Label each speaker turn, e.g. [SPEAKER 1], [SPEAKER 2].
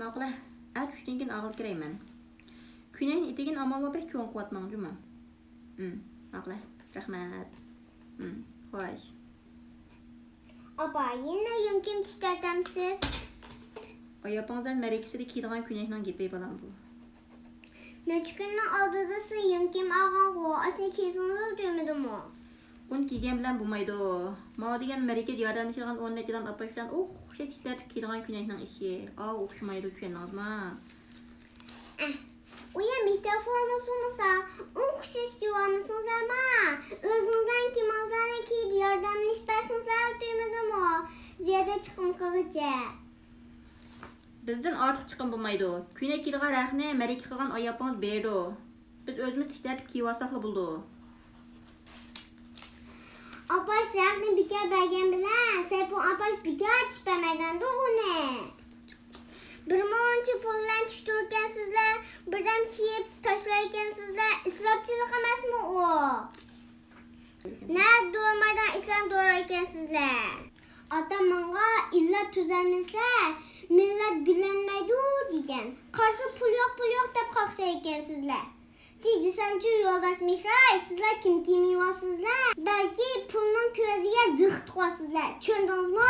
[SPEAKER 1] Maqla, at tushdan ağıl kirayman. Küneyn itegin amalla bek cho'ng qatmangjimi? Maqla, rahmat. Xo'sh.
[SPEAKER 2] Apa, yine yumkim tutartamsiz.
[SPEAKER 1] Oyapangdan merekisida kiydigan Küneynning gepi balam bu.
[SPEAKER 2] Neçkünün aldadası yumkim ağan go. Aslında kesinlikle duymadım o.
[SPEAKER 1] Un kiygen bilan bo'lmaydi. Ma degan mereket yordamchigan 10 nechadan apa bilan o'xshatishlar kiydigan Küneynning ishi. O'xshamaydi tushundingizmi?
[SPEAKER 2] Uya mikrofonunu sunmasa, okşaş diyormuşsunuz ama özünüzden kim alzana kiyip yardımlaşırsınızlar duymadım o. Ziyade çıkım kılıcı.
[SPEAKER 1] Bizden artıq chiqim bo'lmaydi. Künek kiydigan raqni mereket qilgan oyapangiz berdi. Biz o'zimiz tiklatib kiyib olsaqla bo'ldi.
[SPEAKER 2] Apaş raqni bika bergen bilen, sepun apaş bika tipemeden de o ne? Bir monçu pullan tushturken sizler, birden kiyip taşlarken sizler, israfçılık emas mı o? Ne durmadan İslam doğrayken sizler? Atamanga illa tüzenlese, millet gülenmeydi degen. Karşı pul yok dep kalkşayken sizler. Desemci yoldaş Mihray, sizler kim yuvasızlar? Belki pulun közüye zıht koysuzlar. Çöndünüz mü?